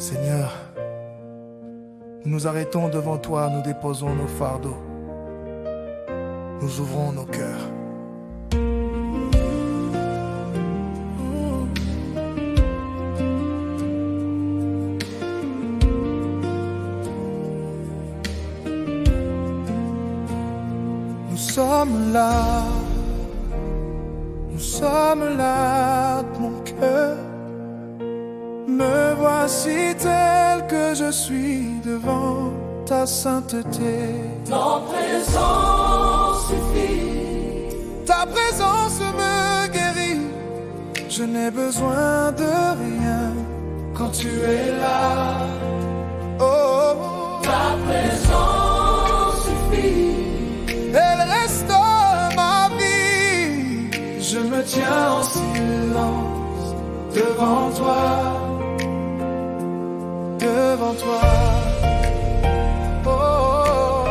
Seigneur, nous nous arrêtons devant toi, nous déposons nos fardeaux, nous ouvrons nos cœurs. Nous sommes là, mon cœur. Me voici tel que je suis devant ta sainteté. Ta présence suffit. Ta présence me guérit. Je n'ai besoin de rien quand tu es là. Oh, ta présence suffit. Elle restaure ma vie. Je me tiens en silence devant toi. Devant toi, oh,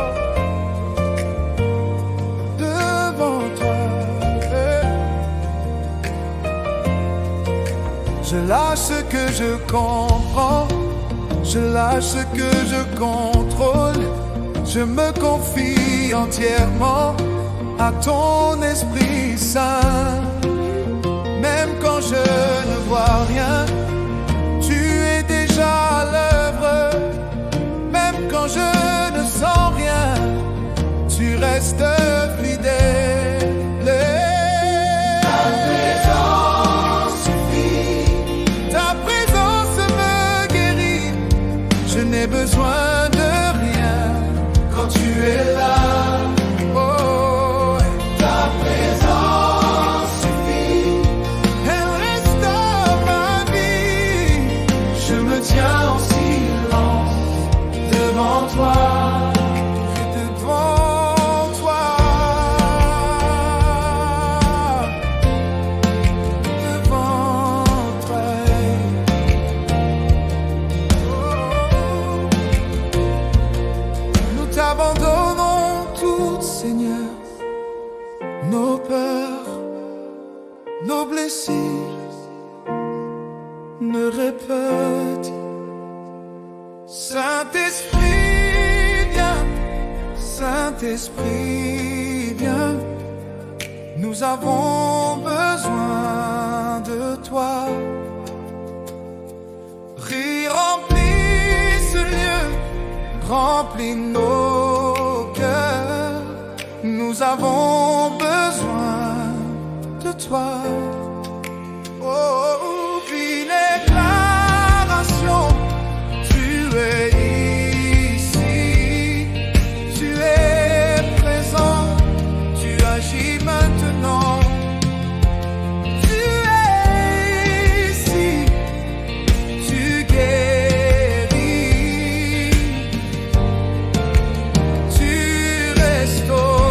devant toi, Je lâche ce que je comprends, je lâche ce que je contrôle, je me confie entièrement à ton Esprit Saint. Même quand je ne vois rien, tu es déjà à l'œuvre. Même quand je ne sens rien, tu restes fidèle. Ta présence suffit. Ta présence me guérit. Je n'ai besoin de rien quand tu es là. Tiens en silence devant toi, devant toi, devant toi. Nous t'abandonnons tout, Seigneur, nos peurs, nos blessures. Ne répète. Saint-Esprit, viens. Saint-Esprit, viens. Nous avons besoin de toi. Remplis ce lieu, remplis nos cœurs. Nous avons besoin de toi. Oh, tu es ici, tu es présent, tu agis maintenant. Tu es ici, tu guéris, tu restaures.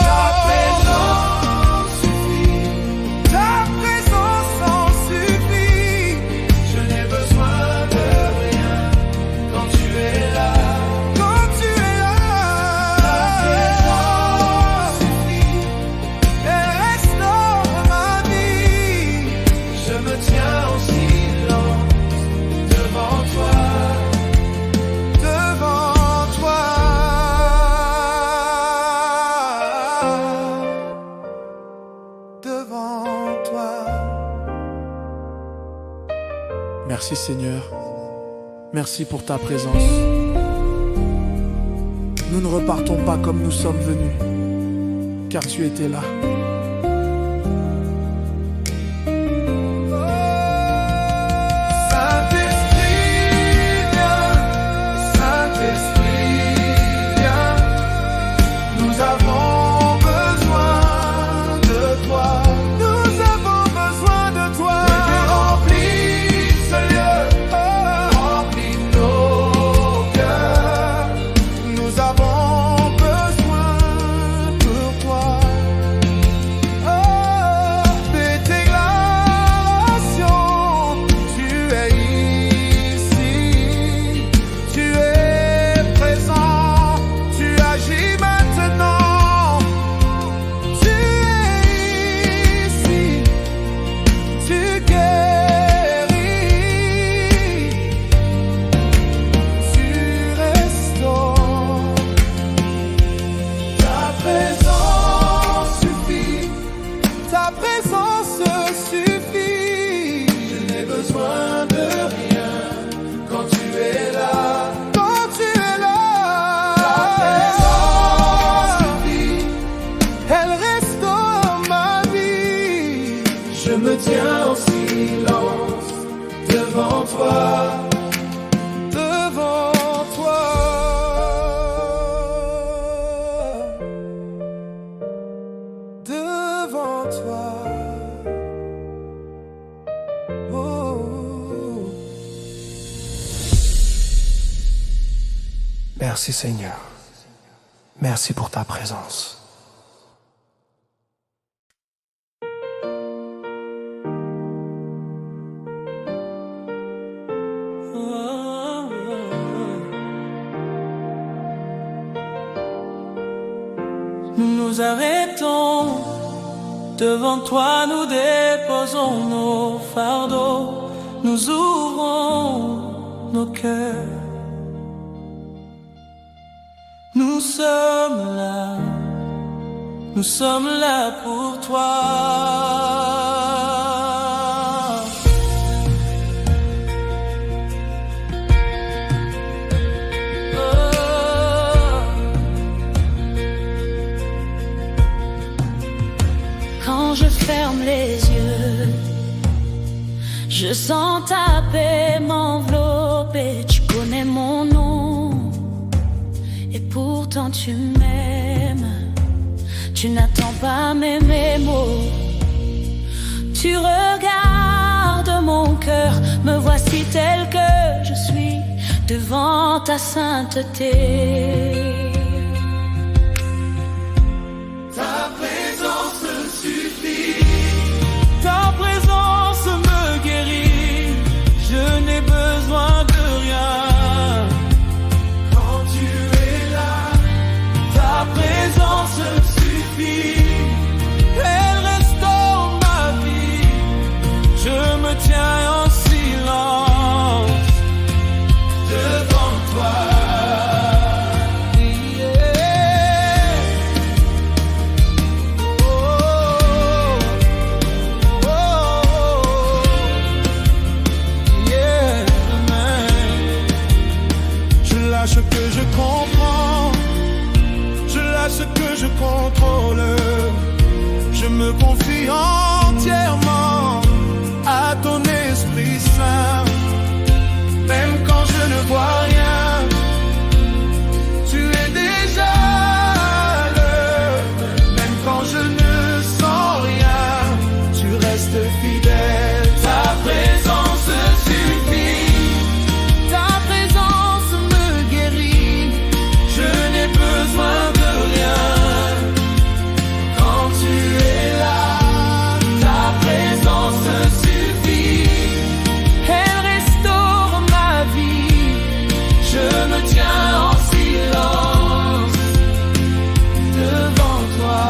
Ta présence suffit, ta présence en suffit. Je n'ai besoin de rien quand tu es là. Quand tu es là, ta présence suffit. Elle restaure ma vie. Je me tiens en silence devant toi, devant toi, devant toi. Merci Seigneur, merci pour ta présence. Nous ne repartons pas comme nous sommes venus, car tu étais là. Saint-Esprit, viens. Saint-Esprit, viens. Nous avons besoin de toi. Nous avons besoin de toi. Remplis ce lieu, remplis nos cœurs. Nous avons besoin de toi. présence suffit. Je n'ai besoin de rien quand tu es là. Quand tu es là, ta présence suffit. Elle restaure ma vie. Je me tiens en silence devant toi. Devant toi. Devant toi. Oh. Merci Seigneur. Merci pour ta présence. Nous nous arrêtons devant toi, nous déposons nos fardeaux, nous ouvrons nos cœurs. Nous sommes là pour toi. Quand je ferme les yeux, je sens ta paix m'envelopper. Tu connais mon nom, et pourtant tu m'aimes. Tu n'attends pas mes mots. Tu regardes mon cœur, me voici tel que je suis devant ta sainteté. Ta présence me guérit, je n'ai besoin de rien. Quand tu es là, ta présence suffit. Elle restaure ma vie, je me tiens en silence devant toi. Ce que je comprends, je lâche ce que je contrôle. Je me confie entièrement à ton Esprit Saint. Même quand je ne vois rien, tu es déjà là. Même quand je ne sens rien, tu restes fidèle. Ta présence suffit. Besoin de rien. Quand tu es là, ta présence suffit. Elle restaure ma vie, je me tiens en silence devant toi.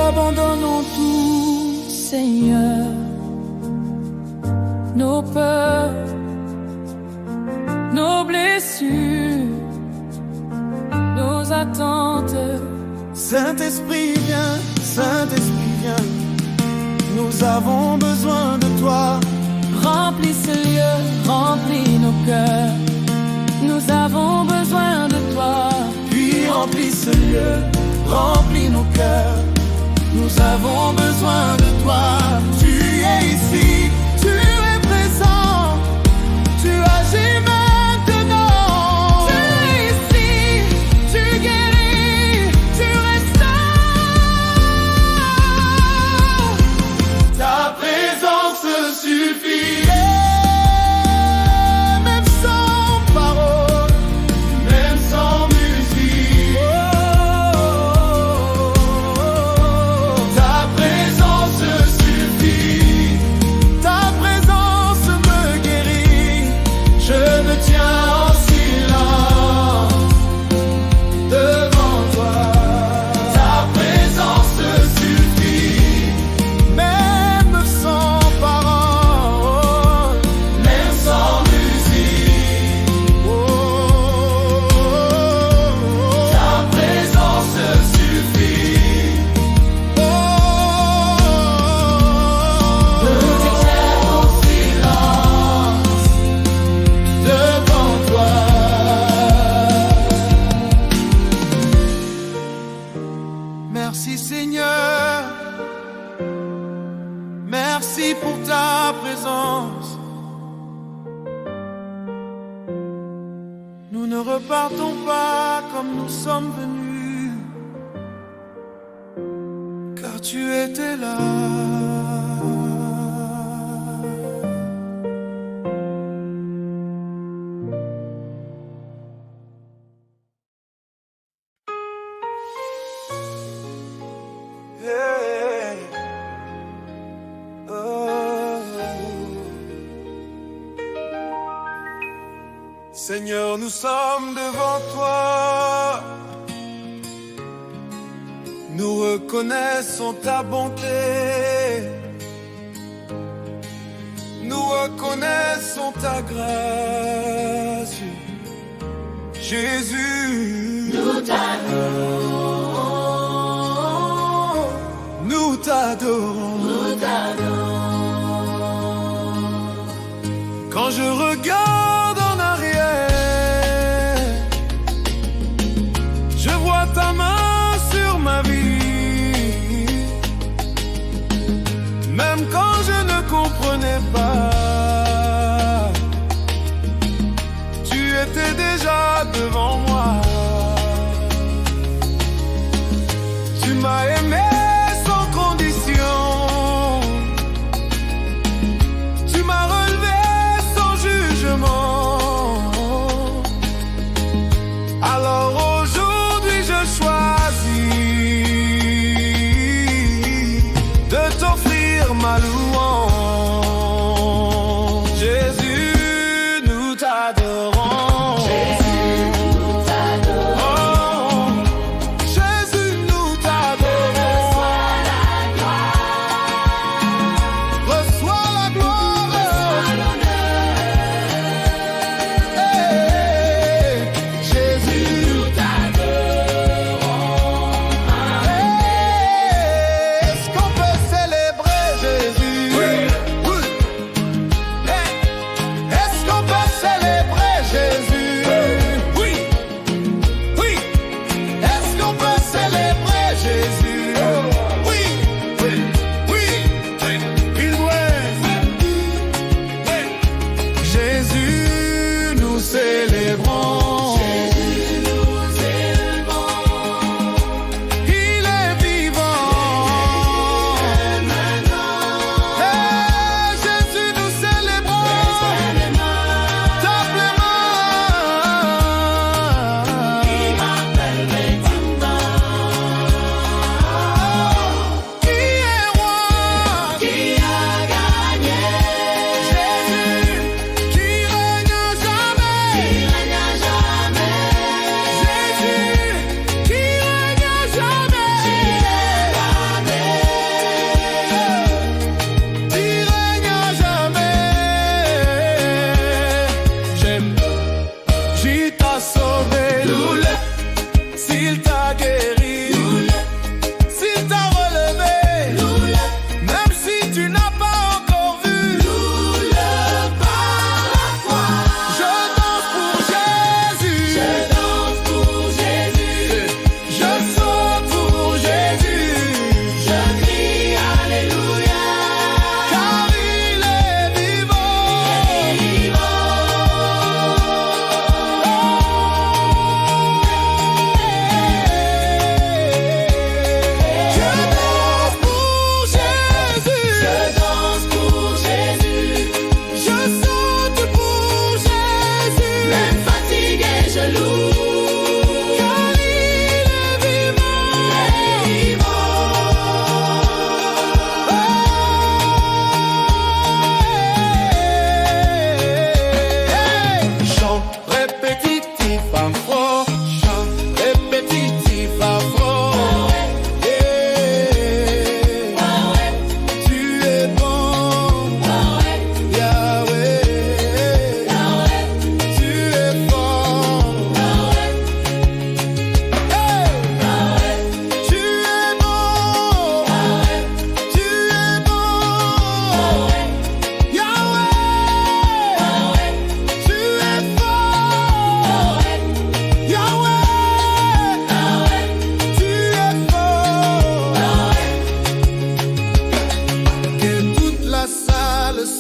Abandonnons tout, Seigneur, nos peurs, nos blessures, nos attentes. Saint-Esprit viens, nous avons besoin de toi. Remplis ce lieu, remplis nos cœurs, nous avons besoin de toi. Puis remplis ce lieu, remplis nos cœurs. Nous avons besoin de toi. Tu es ici, tu es présent, tu agis maintenant. Tu es ici, tu guéris, tu restaures. Ta présence suffit. Même sans parole, même sans musique. Ta présence suffit. merci pour ta présence. Nous ne repartons pas comme nous sommes venus, car tu étais là. Seigneur, nous sommes devant toi. Nous reconnaissons ta bonté. Nous reconnaissons ta grâce. Jésus, nous t'adorons. Nous t'adorons. Nous t'adorons. Quand je regarde en arrière, je vois ta main sur ma vie. Même quand je ne comprenais pas, tu étais déjà devant moi. Tu m'as aimé sans condition. Tu m'as relevé sans jugement. Alors aujourd'hui je choisis de t'offrir ma louange. Jésus, nous t'adorons. Jésus, nous t'adorons. Jésus, nous t'adorons. Reçois la gloire. Reçois la gloire. Reçois l'honneur. Hey, Jésus, Nous t'adorons. est-ce qu'on peut célébrer Jésus? Oui.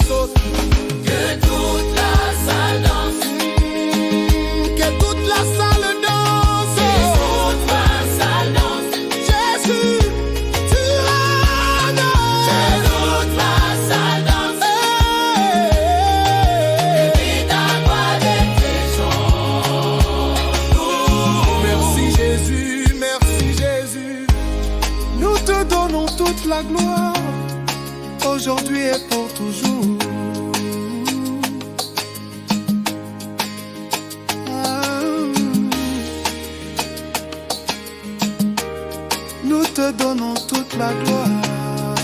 saute. Que toute la salle danse. Que toute la salle danse. Que toute la salle danse. Jésus, tu règnes. Que toute la salle danse. Et puis ta voix avec tes chants. Merci Jésus, merci Jésus. Nous te donnons toute la gloire, aujourd'hui et pour toujours. Nous te donnons toute la gloire,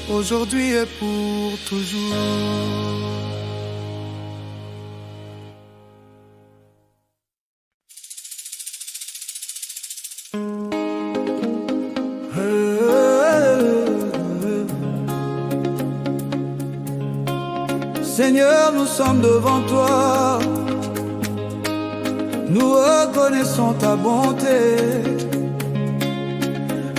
aujourd'hui et pour toujours. Seigneur, nous sommes devant toi, nous reconnaissons ta bonté,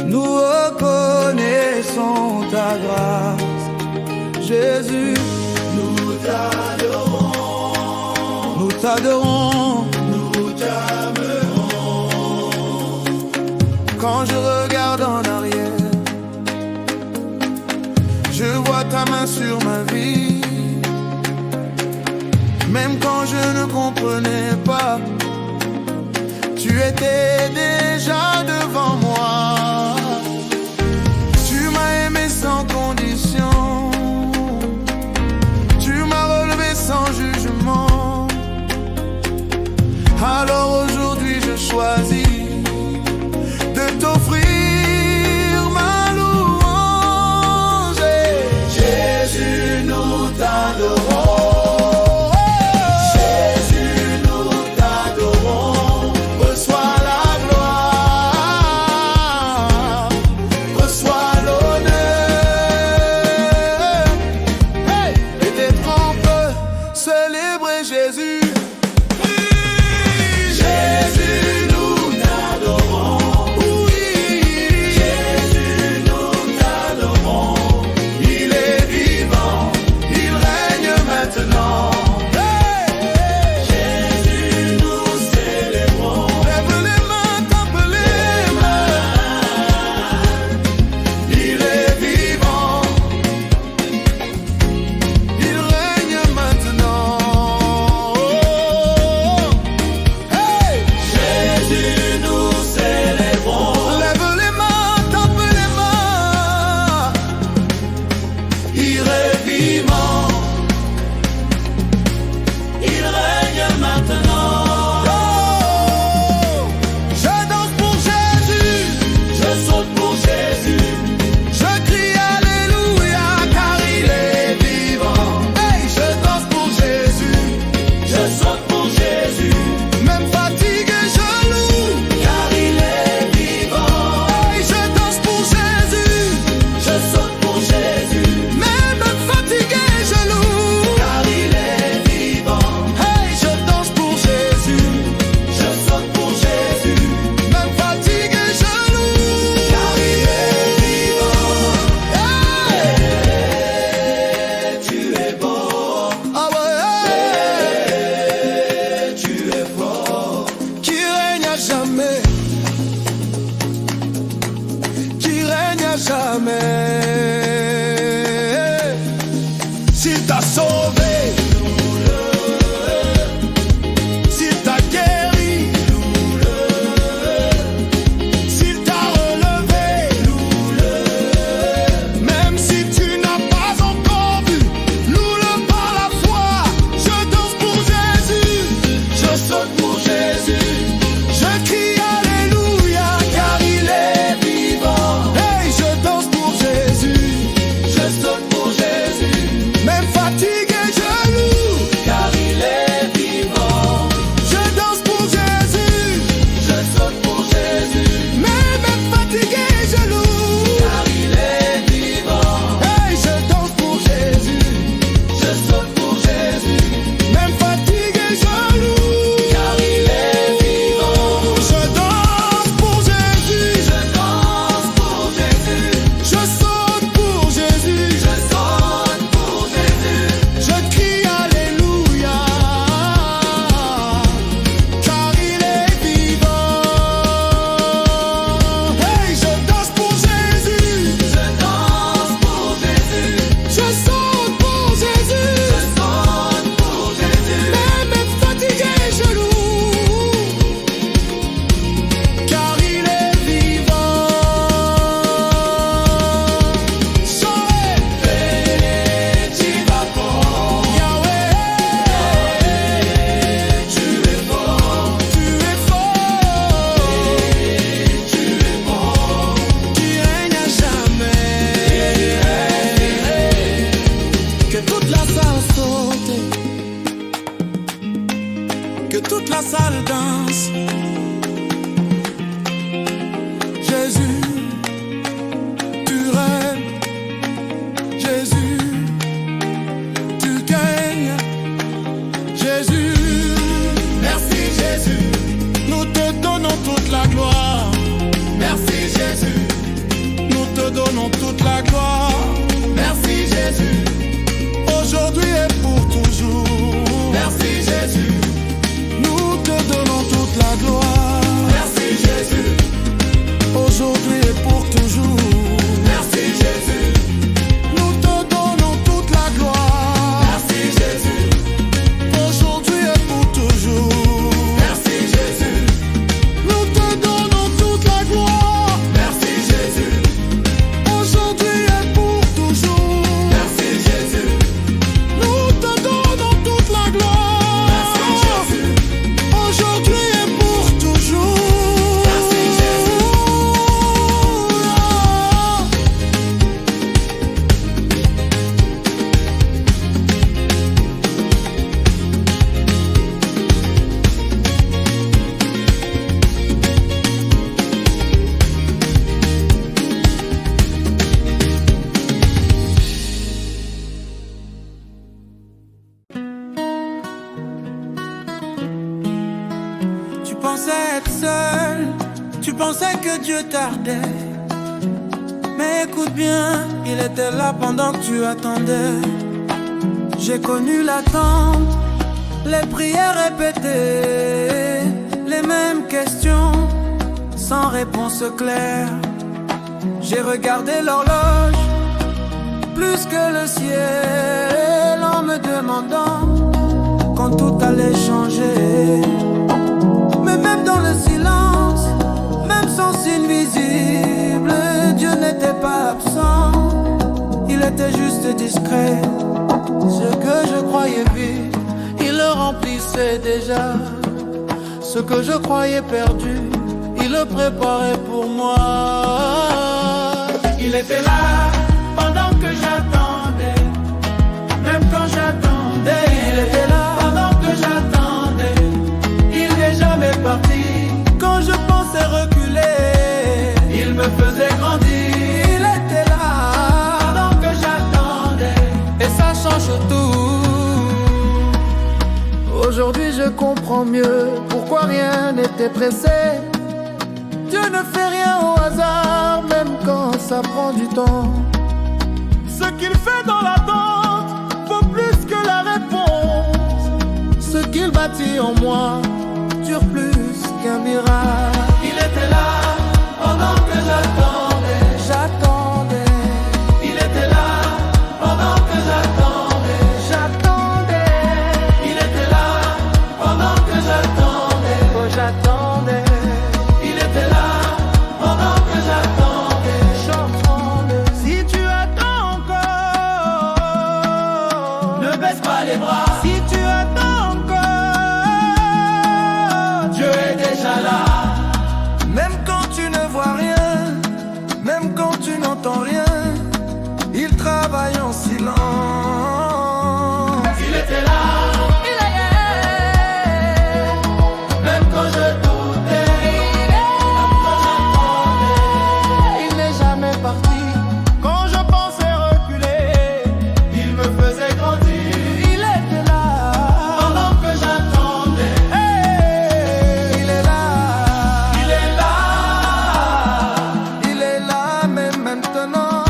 nous reconnaissons ta grâce. Jésus, Nous t'adorons, nous t'adorons. nous t'aimerons. Quand je regarde en arrière, je vois ta main sur ma vie. Même quand je ne comprenais pas, tu étais déjà devant moi. Tu m'as aimé sans condition, tu m'as relevé sans jugement. Alors aujourd'hui je choisis de t'offrir ma louange. Jésus, nous t'adorons. Reçois la gloire. la gloire. Merci Jésus, Aujourd'hui et pour toujours. merci Jésus, Nous te donnons toute la gloire. merci Jésus, Aujourd'hui et pour toujours. merci Jésus, Nous te donnons toute la gloire. merci Jésus, Aujourd'hui et pour toujours. merci Jésus, Nous te donnons toute la gloire. merci Jésus, Aujourd'hui et pour toujours. merci Jésus, Nous te donnons toute la gloire. merci Jésus, Aujourd'hui et pour toujours. merci Jésus. Tu pensais être seul, tu pensais que Dieu tardait. Mais écoute bien, il était là pendant que tu attendais. J'ai connu l'attente, les prières répétées, les mêmes questions, sans réponse claire. J'ai regardé l'horloge, plus que le ciel, en me demandant quand tout allait changer. Mais même dans le silence, même sans signe visible, Dieu n'était pas absent, il était juste discret. Ce que je croyais vide, il le remplissait déjà. Ce que je croyais perdu, il le préparait pour moi. Il était là pendant que j'attendais, même quand j'attendais. Il était là pendant que j'attendais. Il n'est jamais parti. Quand je pensais reculer, il me faisait grandir. Il était là pendant que j'attendais. Et ça change tout. Aujourd'hui je comprends mieux pourquoi rien n'était pressé. Dieu ne fait rien au hasard, même quand ça prend du temps. Ce qu'il fait dans l'attente vaut plus que la réponse. Ce qu'il bâtit en moi dure plus qu'un miracle. Il était là pendant que j'attendais. J'attendais. Il était là pendant que j'attendais. J'attendais. Il était là pendant que j'attendais. Oh, j'attendais. Il était là pendant que j'attendais. J'attendais. Si tu attends encore, ne baisse pas les bras. Si tu attends encore, Dieu est déjà là. Même quand tu ne vois rien, même quand tu n'entends rien, il travaille en silence. Il était là. Il est. Même quand je doutais, même quand j'attendais, il n'est jamais parti. Quand je pensais reculer, il me faisait grandir. Il était là pendant que j'attendais. Il est là. Il est là. Il est là, mais maintenant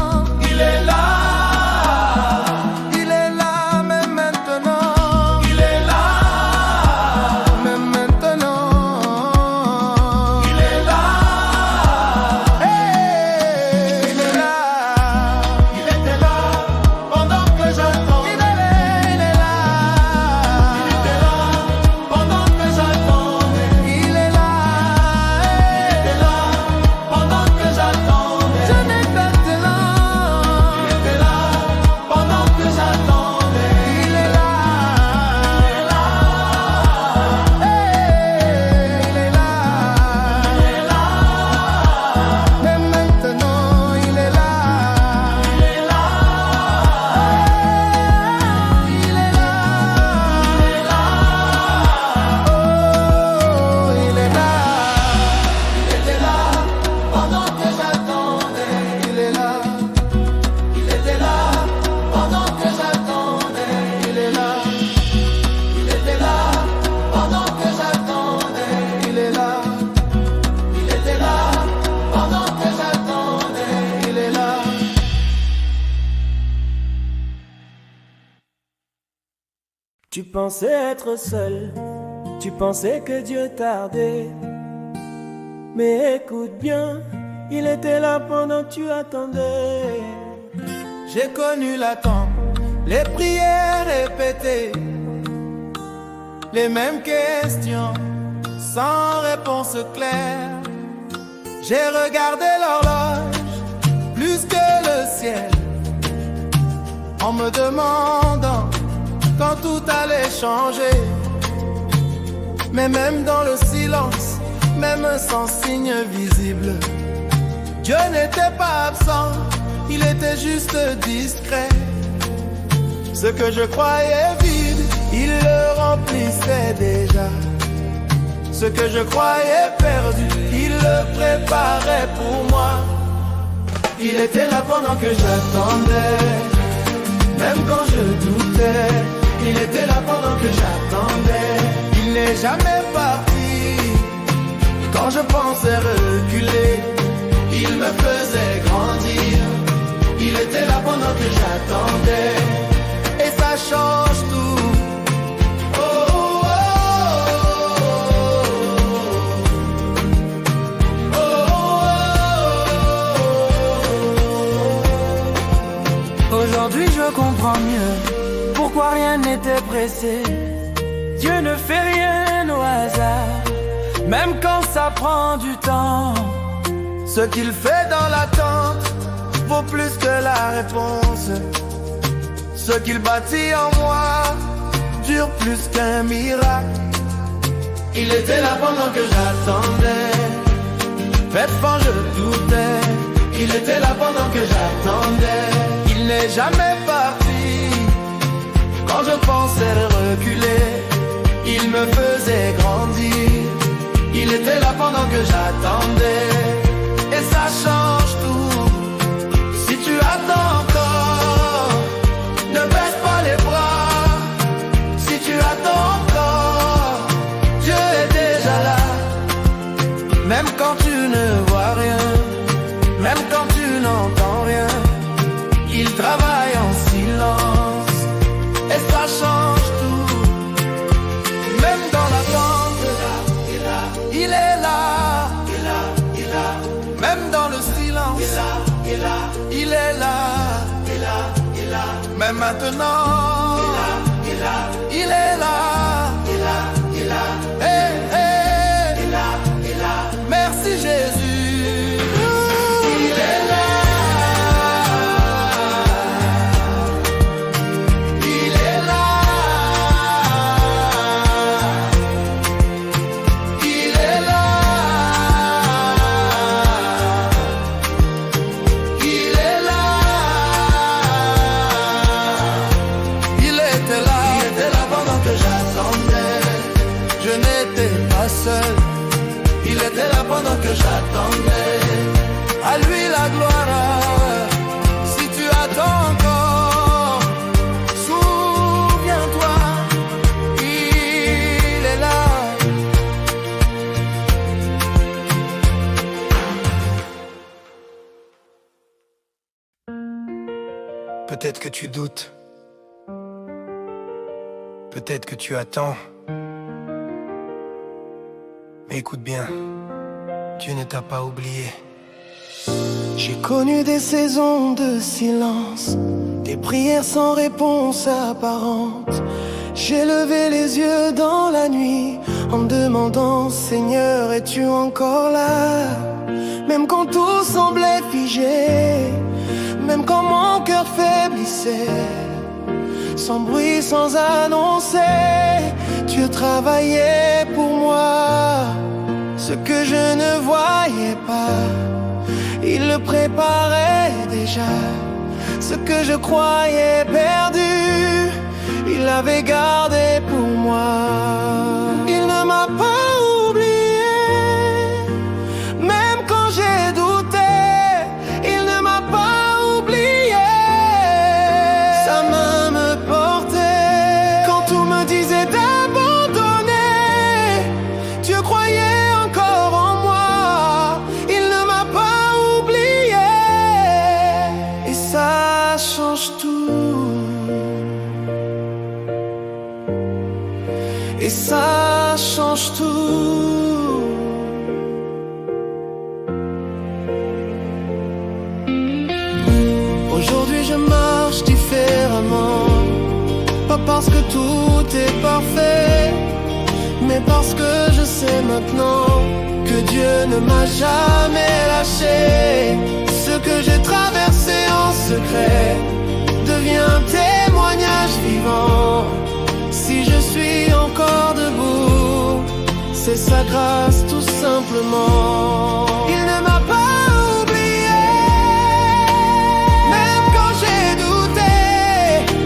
Tu pensais être seul, tu pensais que Dieu tardait. Mais écoute bien, il était là pendant que tu attendais. J'ai connu l'attente, les prières répétées, les mêmes questions, sans réponse claire. J'ai regardé l'horloge, plus que le ciel, en me demandant quand tout allait changer. Mais même dans le silence, même sans signe visible, Dieu n'était pas absent, il était juste discret. Ce que je croyais vide, il le remplissait déjà. Ce que je croyais perdu, il le préparait pour moi. Il était là pendant que j'attendais, même quand je doutais. Il était là pendant que j'attendais. Il n'est jamais parti. Quand je pensais reculer, il me faisait grandir. Il était là pendant que j'attendais. Et ça change tout. Oh, oh, oh, oh, oh. Aujourd'hui je comprends mieux pourquoi rien n'était pressé. Dieu ne fait rien au hasard, même quand ça prend du temps. Ce qu'il fait dans l'attente vaut plus que la réponse. Ce qu'il bâtit en moi dure plus qu'un miracle. Il était là pendant que j'attendais. Bête quand je doutais. Il était là pendant que j'attendais. Il n'est jamais parti. Quand je pensais reculer, il me faisait grandir. Il était là pendant que j'attendais. Et ça change tout. Si tu attends encore, ne baisse pas les bras. Si tu attends encore, Dieu est déjà là. Même quand tu ne vois rien, même quand tu n'entends rien, il travaille en silence. Et ça change tout. Même dans l'attente, il est là. Même dans le silence, il est là. Même maintenant, il est là. Hey, hey. Merci Jésus. Il est là. Il est là. Il est là. Il est là. Il était là. Il était là pendant que j'attendais. Je n'étais pas seul. Il était là pendant que j'attendais. À lui la gloire. Si tu attends encore, souviens-toi, il est là. Peut-être que tu doutes. Peut-être que tu attends. Mais écoute bien, Dieu ne t'a pas oublié. J'ai connu des saisons de silence, des prières sans réponse apparente. J'ai levé les yeux dans la nuit en me demandant, Seigneur, es-tu encore là? Même quand tout semblait figé, même quand mon cœur faiblissait, sans bruit, sans annoncer, Dieu travaillait pour moi. Ce que je ne voyais pas, il le préparait déjà. Ce que je croyais perdu, il l'avait gardé pour moi. Il ne m'a pas oublié, même quand j'ai douté. Il ne m'a pas oublié, sa main me portait. Quand tout me disait d'abandonner, Dieu croyait encore en moi. Il ne m'a pas oublié, et ça change tout. et ça change tout. Aujourd'hui je marche différemment, pas parce que tout est parfait, mais parce que je sais maintenant que Dieu ne m'a jamais lâché. Ce que j'ai traversé en secret devient un témoignage vivant. Si je suis encore debout, c'est sa grâce tout simplement. Il ne m'a pas oublié, même quand j'ai douté.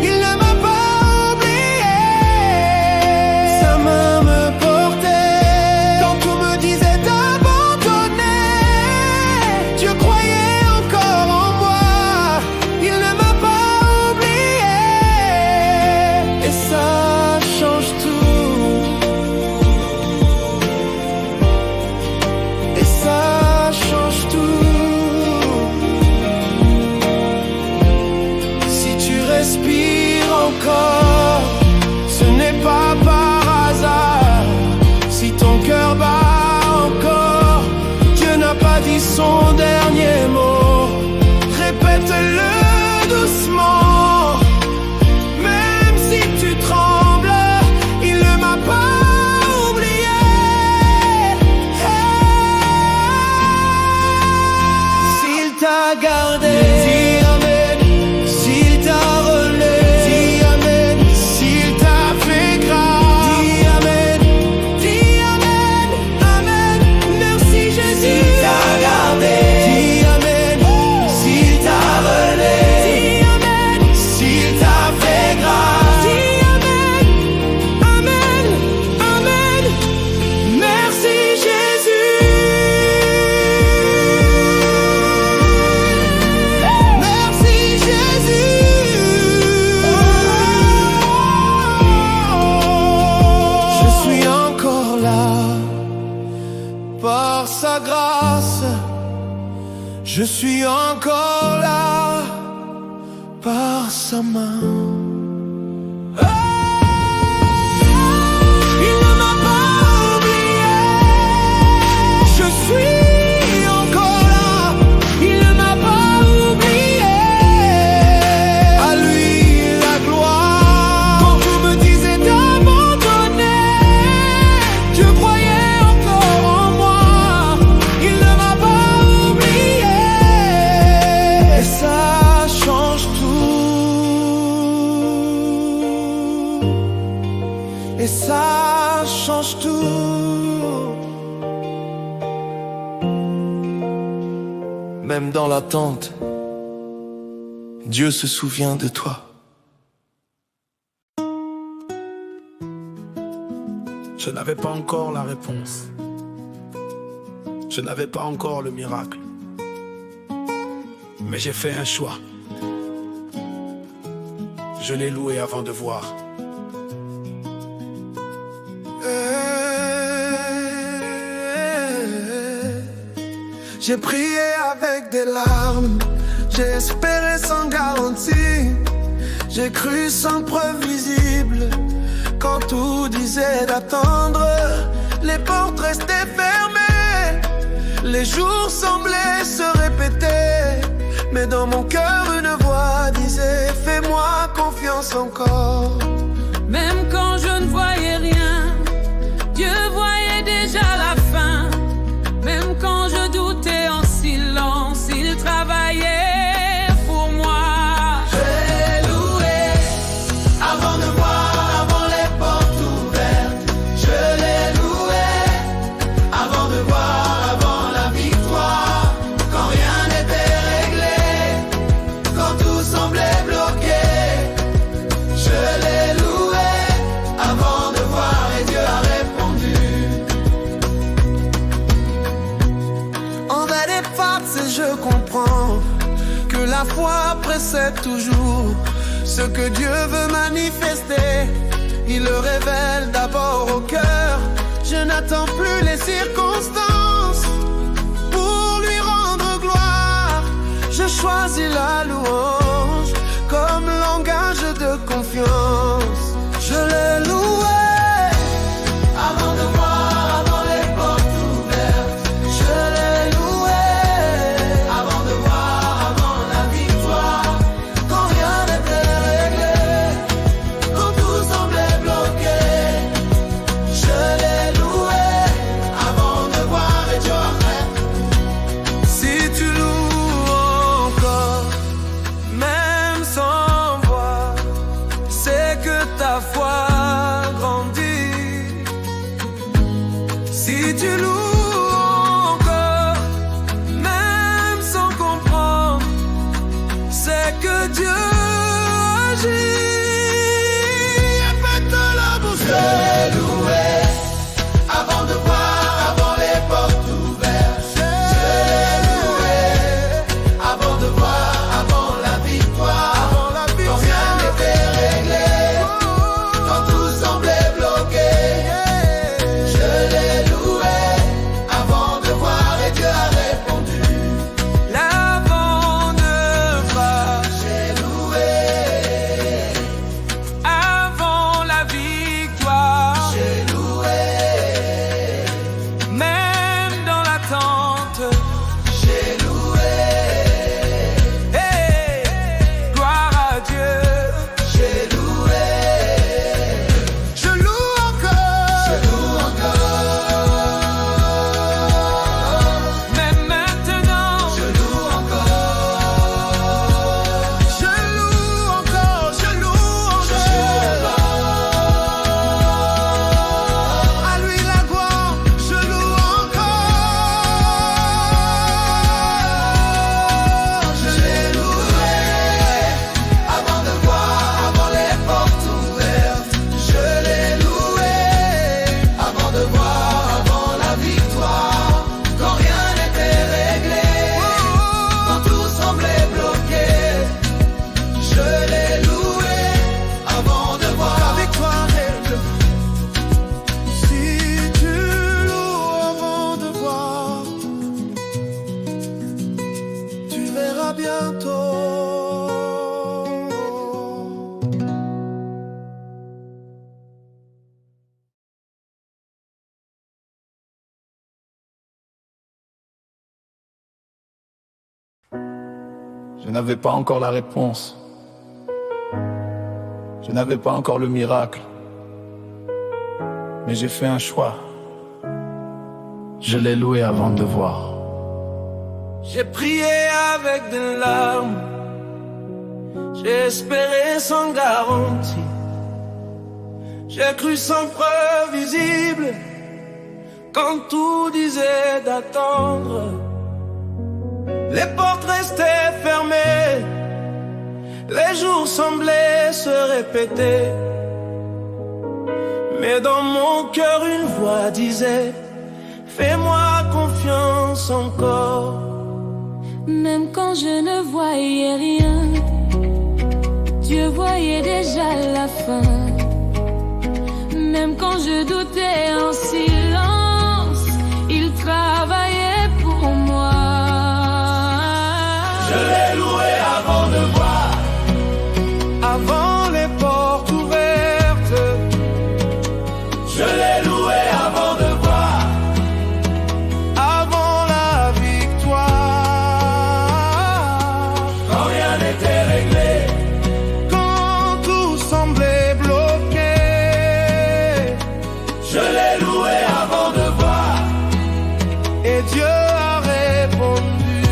Il ne m'a pas oublié, sa main me portait quand tout me disait d'abandonner. Dieu croyait encore en moi, il ne m'a pas oublié, et ça change tout. Et ça change tout. Si tu respires encore, ce n'est pas par hasard. Si ton cœur bat encore, Dieu n'a pas dit son dernier mot. Répète-le doucement, même si tu trembles, il ne m'a pas oublié. S'il t'a gardé, dis amen. S'il t'a relevé, dis amen. S'il t'a fait grâce, dis amen. Dis amen, amen. Merci Jésus. S'il t'a gardé, dis amen. S'il t'a relevé, dis amen. S'il t'a fait grâce, dis amen, amen, amen. Merci Jésus. Merci Jésus. Je suis encore là par sa grâce. Je suis encore là par sa main. Il ne m'a pas oublié. Je suis encore là. Il ne m'a pas oublié. À lui la gloire. Quand tout me disait d'abandonner, Dieu croyait encore en moi. Il ne m'a pas oublié. Et ça change tout. Et ça change tout. Même dans l'attente, Dieu se souvient de toi. Je n'avais pas encore la réponse. Je n'avais pas encore le miracle. Mais j'ai fait un choix. Je l'ai loué avant de voir. J'ai prié avec des larmes, j'ai espéré sans garantie, j'ai cru sans preuve visible. Quand tout disait d'attendre, les portes restaient fermées, les jours semblaient se répéter. Mais dans mon cœur une voix disait: fais-moi confiance encore. Même quand je ne voyais rien, Dieu voyait déjà la fin. Même quand je doutais en silence, il travaillait pour moi. Je l'ai loué avant de voir, avant les portes ouvertes. Je l'ai loué avant de voir, avant la victoire. Quand rien n'était réglé, quand tout semblait bloqué. Je l'ai loué avant de voir et Dieu a répondu. En vrai des farces, je comprends que la foi précède toujours ce que Dieu veut manifester. Il le révèle d'abord au cœur. Je n'attends plus les circonstances pour lui rendre gloire. Je choisis la louange comme langage de confiance. Je l'ai loué que Dieu agit. Faites la bouche. Je l'ai loué avant de voir, avant les portes ouvertes. Je l'ai loué avant de voir, avant la victoire. Quand rien n'était réglé, quand tout semblait bloqué. Je l'ai loué avant de voir et Dieu a répondu. L'avant de voir, J'ai loué, avant la victoire, j'ai loué, même dans l'attente. j'ai loué, Hey, gloire à Dieu. j'ai loué. Je loue encore, je loue encore. Même maintenant, Je loue encore. Je loue encore, je loue encore. À lui la gloire, je loue encore. Je l'ai loué avant de voir, avant les portes ouvertes. Je l'ai loué avant de voir, avant la victoire. Quand rien n'était réglé, quand tout semblait bloqué. Je l'ai loué avant de voir. La victoire est bleue. Si tu loues avant de voir, tu verras bientôt. Je n'avais pas encore la réponse. Je n'avais pas encore le miracle. Mais j'ai fait un choix. Je l'ai loué avant de voir. j'ai prié avec des larmes, j'ai espéré sans garantie, j'ai cru sans preuve visible, quand tout disait d'attendre. Les portes restaient fermées, les jours semblaient se répéter. Mais dans mon cœur une voix disait: fais-moi confiance encore. Même quand je ne voyais rien, Dieu voyait déjà la fin. Même quand je doutais en silence, il travaillait pour moi. Je l'ai loué avant de voir, Avant les portes ouvertes, je l'ai loué avant de voir, avant la victoire. quand rien n'était réglé, Quand tout semblait bloqué, je l'ai loué avant de voir. et Dieu a répondu.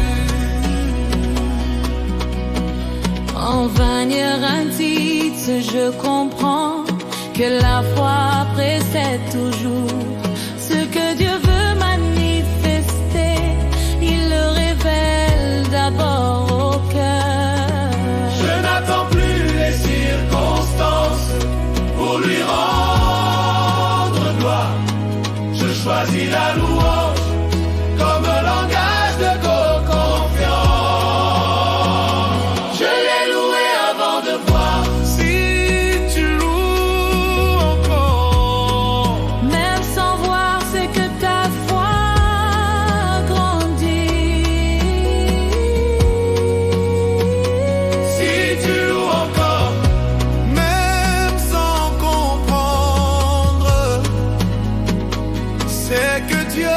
En vanir un titre, je comprends que la foi précède toujours. Ce que Dieu veut manifester, il le révèle d'abord au cœur. Je n'attends plus les circonstances pour lui rendre gloire. Je choisis la louange comme langage de confiance. Je l'ai loué avant de voir. Si tu loues encore, Même sans voir, c'est que ta foi grandit. Si tu loues encore, même sans comprendre, c'est que Dieu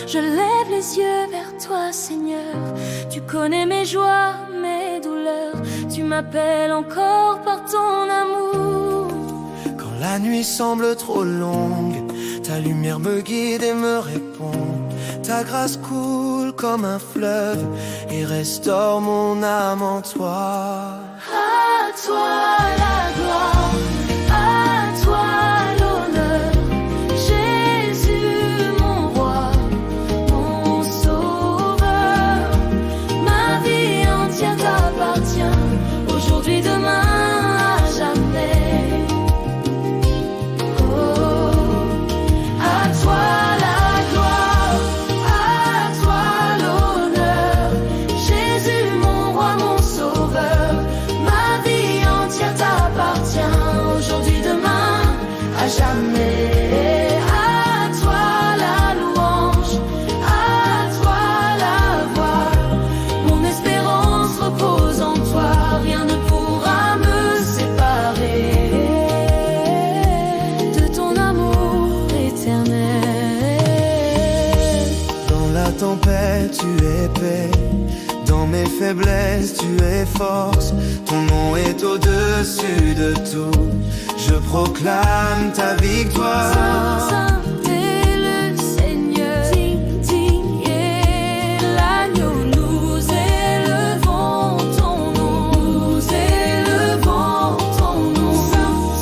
Je lève les yeux vers toi, Seigneur. Tu connais mes joies, mes douleurs. Tu m'appelles encore par ton amour. Quand la nuit semble trop longue, ta lumière me guide et me répond. Ta grâce coule comme un fleuve et restaure mon âme en toi. À toi la gloire, à toi l'honneur, Jésus mon roi, mon sauveur. Ma vie entière t'appartient, aujourd'hui, demain, à jamais. Oh, à toi la gloire, à toi l'honneur, Jésus mon roi, mon sauveur. Ma vie entière t'appartient, aujourd'hui, demain, à jamais. À toi la louange, à toi la voix. Mon espérance repose en toi, rien ne pourra me séparer de ton amour éternel. Dans la tempête, tu es paix. Dans mes faiblesses, tu es force. Ton nom est au-dessus de tout. Je proclame ta victoire. Saint est le Seigneur, digne est l'agneau. Nous élevons ton nom, nous élevons ton nom.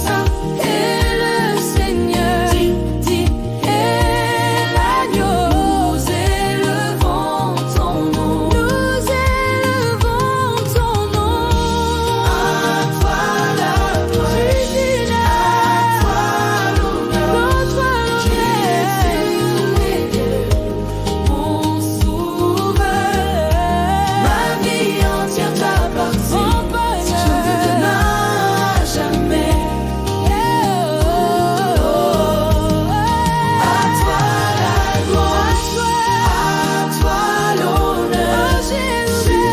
Saint est le Seigneur, digne est l'agneau. Nous élevons ton nom, nous élevons ton nom. À toi la gloire, Jésus, à toi l'honneur, Jésus, mon sauveur. Ma vie entière t'appartient, aujourd'hui, demain, à jamais. À toi la gloire, à toi l'honneur, Jésus,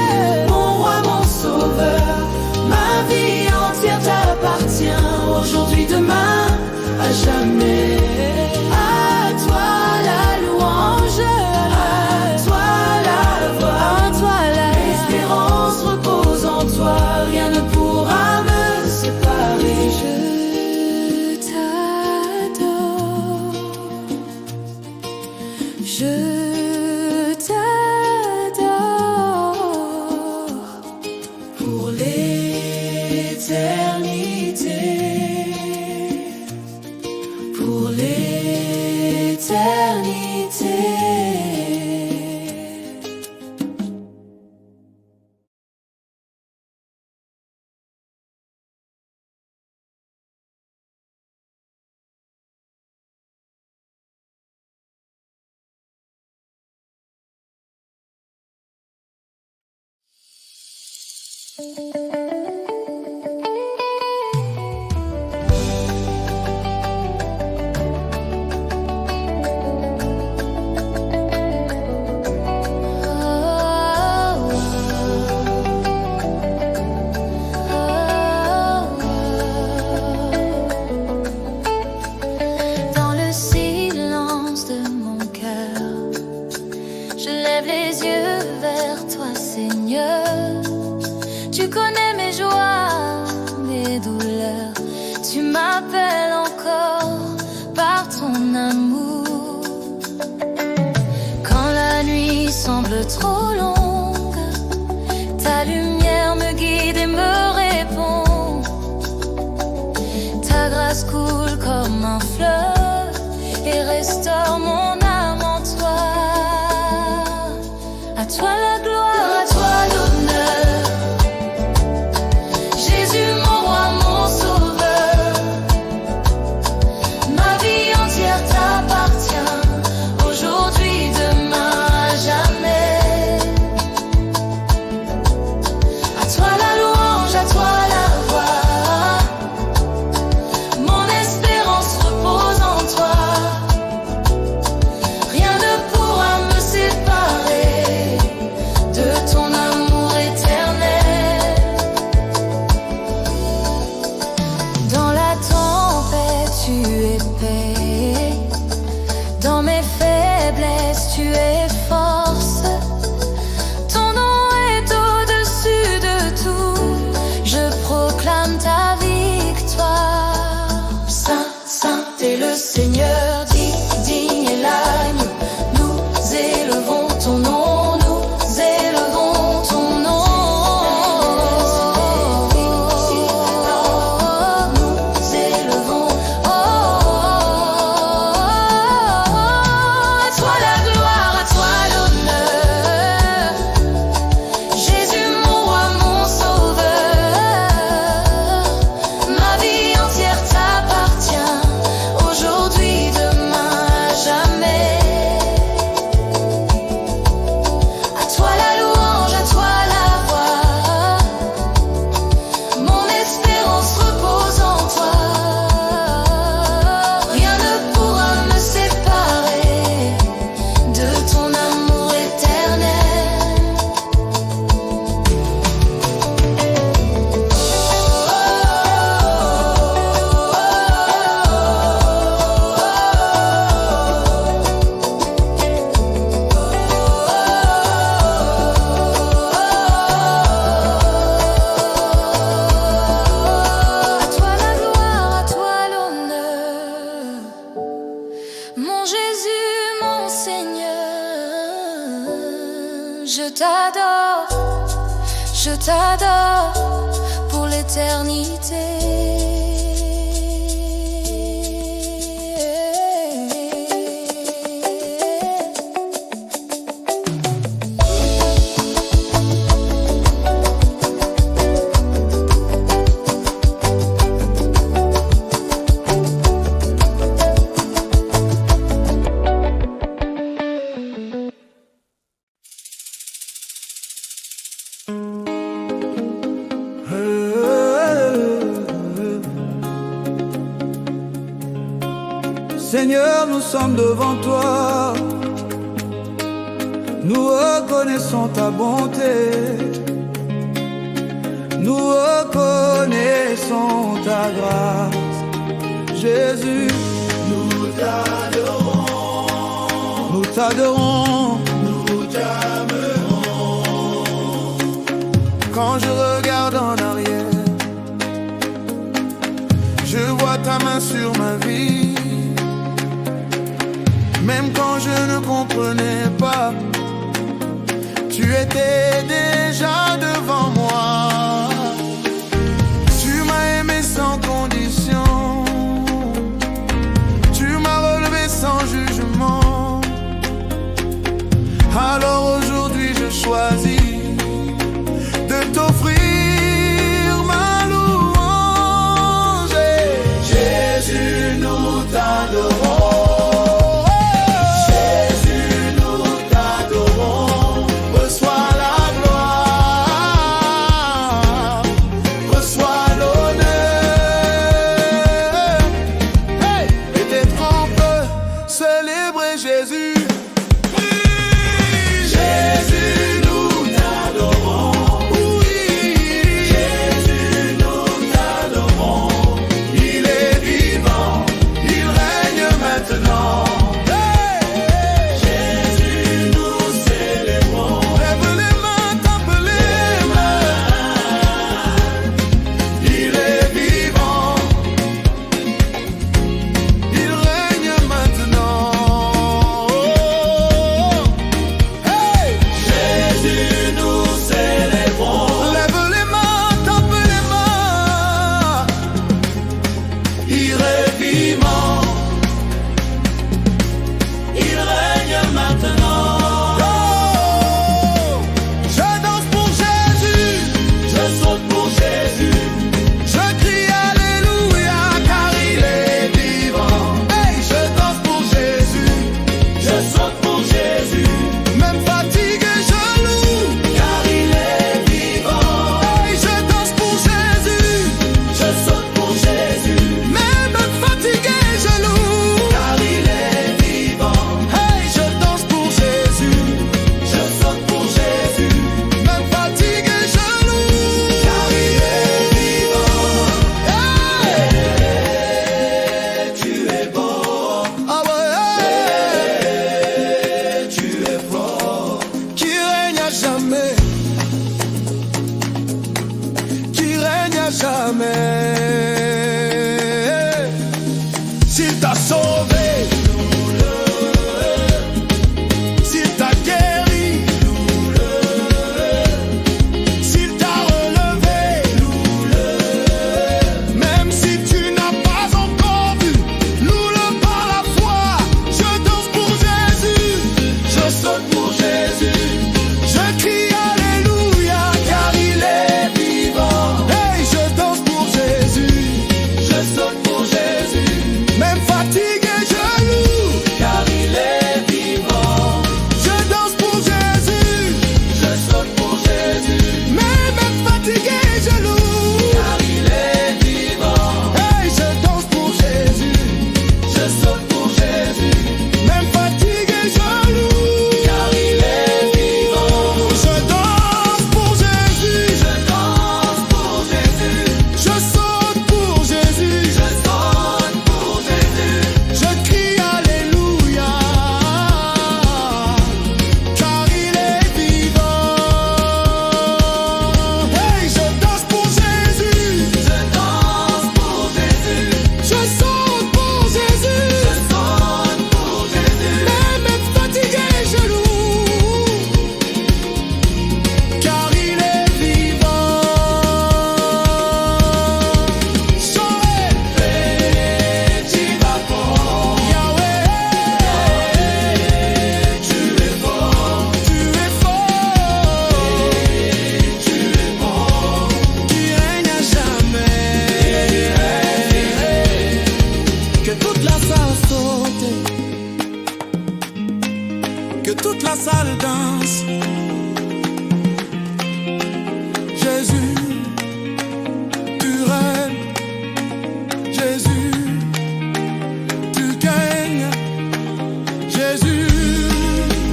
mon roi, mon sauveur. Ma vie entière t'appartient, aujourd'hui, demain, à jamais. À toi la louange, à toi la voix, à toi l'espérance repose en toi, rien ne pourra me séparer. Je t'adore, je t'adore pour l'éternité, pour l'éternité. Dans le silence de mon cœur, je lève les yeux vers toi, Seigneur. Tu connais mes joies, mes douleurs. Tu m'appelles encore par ton amour. Quand la nuit semble trop longue, ta lumière me guide et me répond. Ta grâce coule comme un fleuve et restaure mon âme en toi. À toi la gloire, à toi l'honneur, Jésus mon roi, mon sauveur. Ma vie entière t'appartient, aujourd'hui, demain, à jamais. À toi la louange, à toi la voix. Mon espérance repose en toi, rien ne pourra me séparer je t'adore pour l'éternité. Seigneur, nous sommes devant toi, nous reconnaissons ta bonté, nous reconnaissons ta grâce. Jésus, Nous t'adorons, nous t'adorons. nous t'aimerons. Quand je regarde en arrière, je vois ta main sur ma vie. Même quand je ne comprenais pas, tu étais déjà devant moi. Tu m'as aimé sans condition, tu m'as relevé sans jugement. Alors aujourd'hui je choisis de t'offrir ma louange. Jésus, nous t'adorons. Célébrer Jésus. Jésus, nous salle de danse. Jésus, tu règnes. Jésus, tu gagnes. Jésus,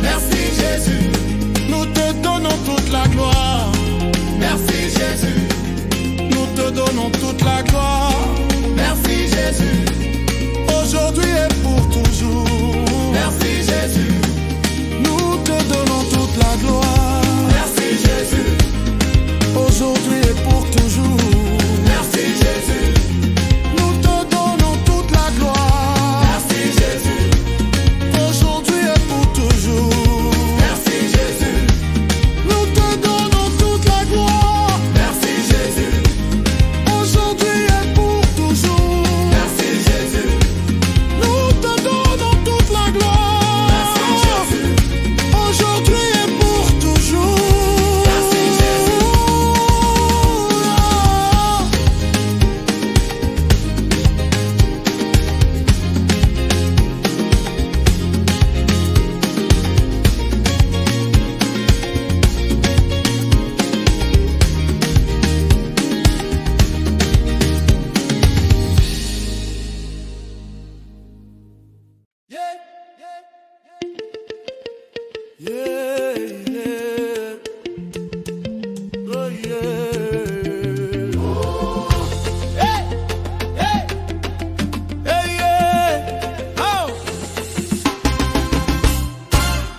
Merci Jésus, nous te donnons toute la gloire. merci Jésus, Nous te donnons toute la gloire. merci Jésus, Aujourd'hui et pour toujours. merci Jésus, Nous te donnons toute la gloire. merci Jésus, Aujourd'hui et pour toujours. merci Jésus, Nous te donnons toute la gloire. merci Jésus, Aujourd'hui et pour toujours. merci Jésus, Nous te donnons toute la gloire. merci Jésus, Aujourd'hui et pour toujours. merci Jésus, Nous te donnons toute la gloire. merci Jésus, Aujourd'hui et pour toujours. merci Jésus.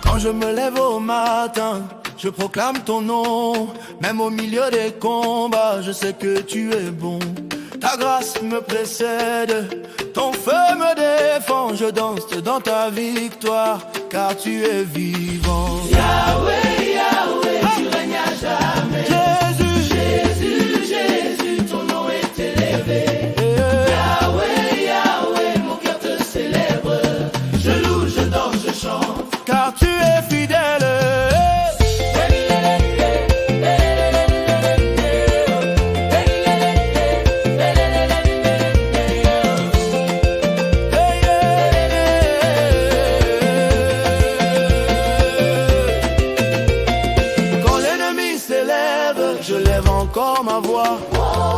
Quand je me lève au matin, je proclame ton nom. Même au milieu des combats, je sais que tu es bon. Ta grâce me précède, ton feu me défend. Je danse dans ta victoire, car tu es vivant. Yahweh, Yahweh, tu règnes à jamais. Jésus, Jésus, Jésus, ton nom est élevé. Yahweh, Yahweh, mon cœur te célèbre. Je loue, je danse, je chante. car tu es fidèle. Quand l'ennemi s'élève, je lève encore ma voix.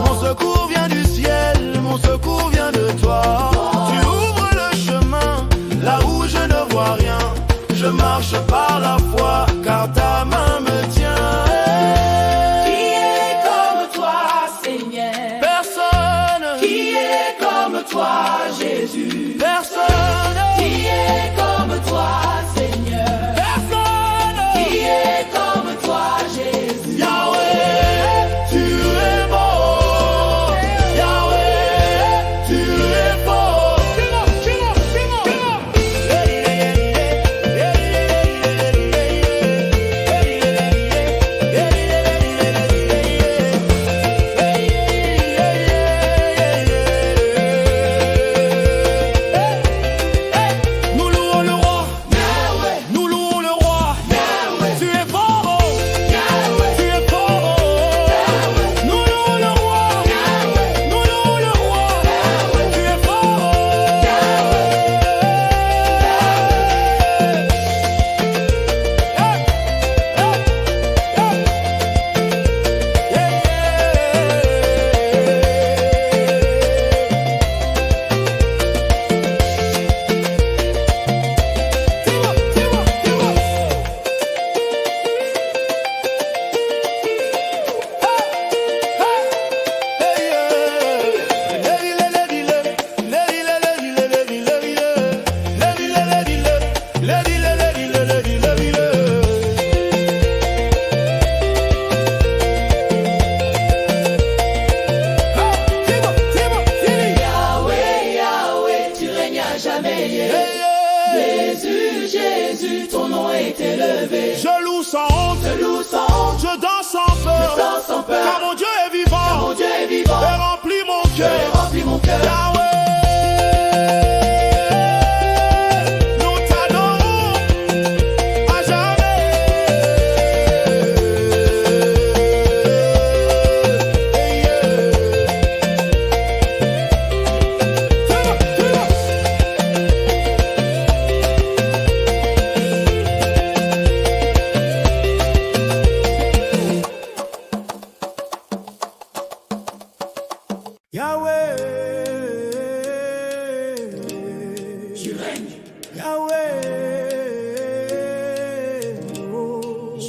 Mon secours vient du ciel, mon secours vient de toi. Tu ouvres le chemin là où je ne vois rien. Je marche par la foi, car ta main me tient. Qui est comme toi, Seigneur? Personne, Qui est comme toi, Jésus? personne, Qui est comme toi, Seigneur? personne. Qui est comme toi, Jésus? Yahweh, tu es beau. Yahweh, tu es beau. Nous louons le roi. Nous louons le roi. Tu es beau. Tu es beau. Nous louons le roi. Nous louons le roi. Tu es beau. Yahweh, Yahweh, tu règnes à jamais. Jésus, Jésus, ton nom est élevé. Je loue sans honte, Je loue sans honte, je danse sans peur, je danse sans peur. car mon Dieu est vivant, Mon Dieu est vivant, et remplit mon et cœur. remplit mon cœur. Yahweh, nous t'adorons à jamais.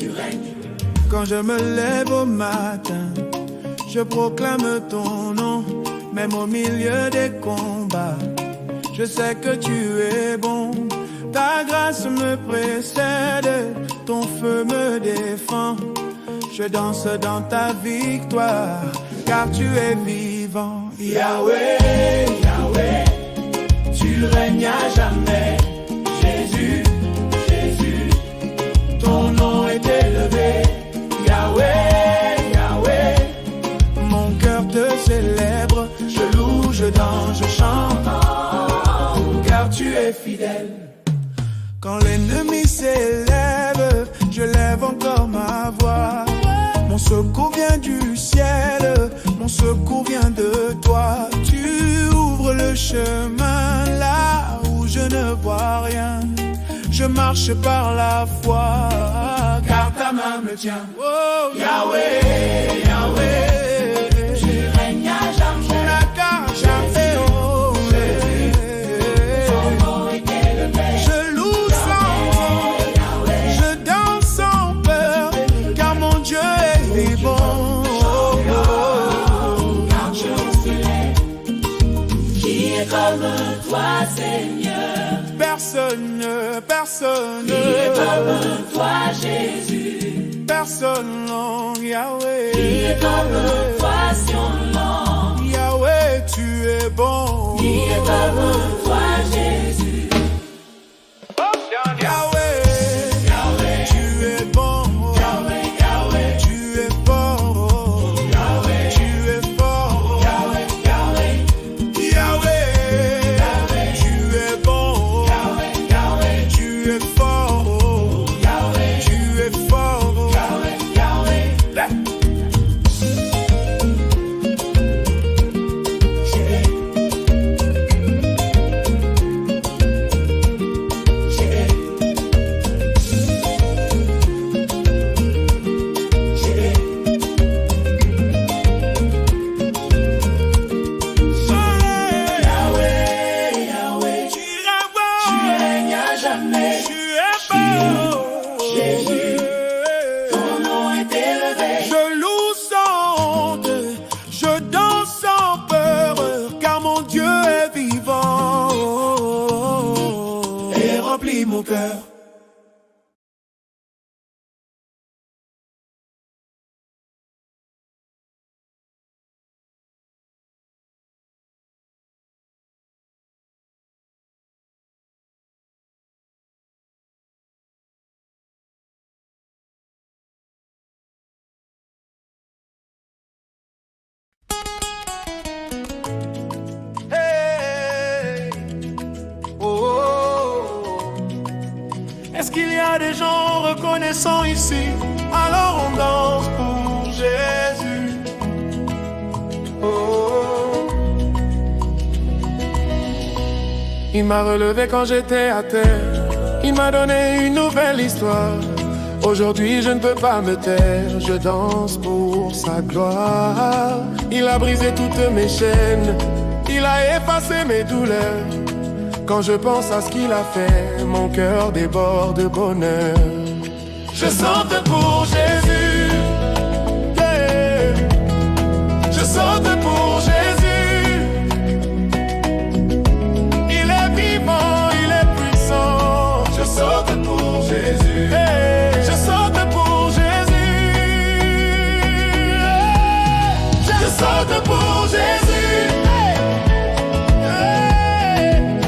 tu règnes. Quand je me lève au matin, je proclame ton nom. Même au milieu des combats, je sais que tu es bon. Ta grâce me précède, ton feu me défend. Je danse dans ta victoire, car tu es vivant. Yahweh, Yahweh, tu règnes à jamais. Jésus, Jésus, ton nom est élevé. Yahweh, Yahweh, mon cœur te célèbre. je loue, je danse, je chante, car tu es fidèle. Quand l'ennemi s'élève, je lève encore ma voix. Mon secours vient du ciel, mon secours vient de toi. Tu ouvres le chemin là où je ne vois rien. Je marche par la foi, Car ta main me tient. oh, Yahweh, Yahweh, tu règnes à jamais. jamais, oh, Ton nom est élevé. je loue sans je danse sans peur, car mon Dieu est vivant. Car je suis qui est comme toi, Seigneur. Personne, personne, Qui est comme toi, Jésus. personne, non, Yahweh. Qui est comme toi, Sion. Yahweh, tu es bon. Qui est comme toi, Jésus. Yahweh, Yahweh, tu es bon. Yahweh, Yahweh, Tu es fort. Yahweh, Tu es fort. Yahweh, Yahweh, Yahweh, tu es bon. Yahweh, Yahweh, Tu es fort. Yahweh, Tu es fort. Yahweh, Yahweh. Yahweh, Yahweh, Tu es bon. tu règnes à jamais. Tu es bon. Jésus, ton nom est élevé. Je loue sans honte, je danse sans peur, car mon Dieu est vivant et remplit mon cœur. Hey, oh, oh, oh. Est-ce qu'il y a des gens reconnaissants ici? Alors on danse pour Jésus. Oh, oh. Il m'a relevé quand j'étais à terre. Il m'a donné une nouvelle histoire. Aujourd'hui je ne peux pas me taire, je danse pour sa gloire. Il a brisé toutes mes chaînes, il a effacé mes douleurs. Quand je pense à ce qu'il a fait, mon cœur déborde de bonheur. Je saute pour Jésus, yeah. Je saute pour Jésus. Il est vivant, il est puissant. Je saute pour Jésus, yeah. Je saute pour Jésus, yeah. Je saute pour Jésus, yeah.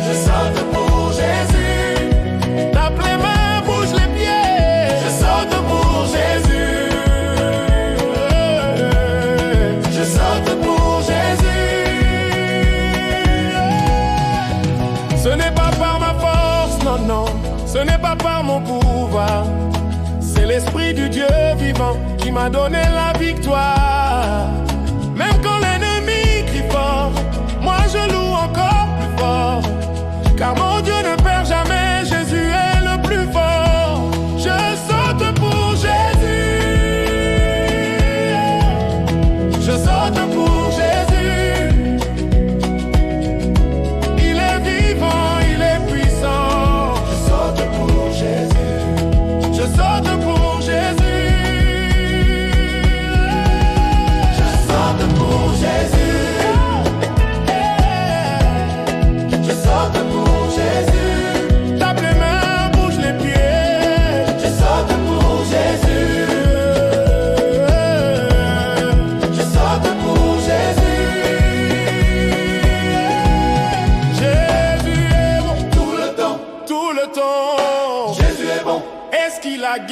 Je saute pour Jésus. Tape les mains, bouge les pieds. Je saute pour Jésus, yeah. Je saute pour Jésus, yeah. Ce n'est pas par ma force, non, non. Ce n'est pas par mon pouvoir. C'est l'esprit du Dieu vivant qui m'a donné la victoire. Même quand l'ennemi crie fort, moi je loue encore plus fort. Car mon Dieu ne perd jamais, Jésus est le plus fort. Je saute pour Jésus, je saute pour Jésus. Il est vivant, il est puissant. Je saute pour Jésus, je saute pour Jésus.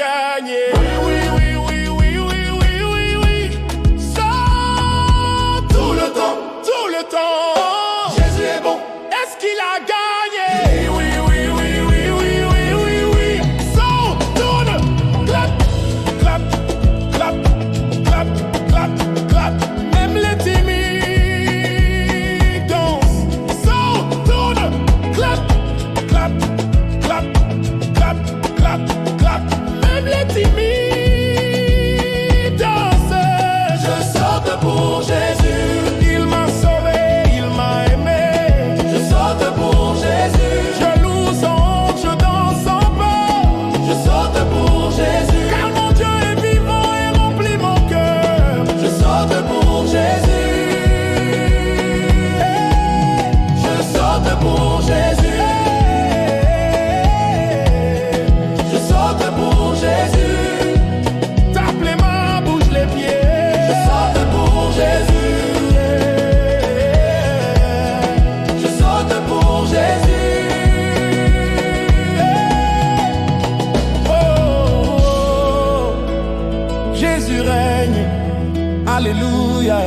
gagné. Oui, oui, oui, oui, oui, oui, oui, oui, oui. Chante tout le temps, tout le temps. Jésus est bon. Est-ce qu'il a gagné? Oui, oui, oui, oui, oui, oui, oui, oui. Saute, tourne, clap, clap, clap, clap, clap, clap. Même les timides dansent. Saute, tourne, clap, clap, clap, clap, clap, clap. Même les timides dansent. Je saute pour Jésus. Il m'a sauvé, il m'a aimé. Je saute pour Jésus. Je loue son nom, je danse en peur. Je saute pour Jésus. Car mon Dieu est vivant et remplit mon cœur. Je saute pour Jésus. Je saute pour Jésus. Je saute pour Jésus. Tape les mains, bouge les pieds. Je saute pour Jésus. Je saute pour Jésus. Oh, oh, oh. Jésus règne. Alléluia.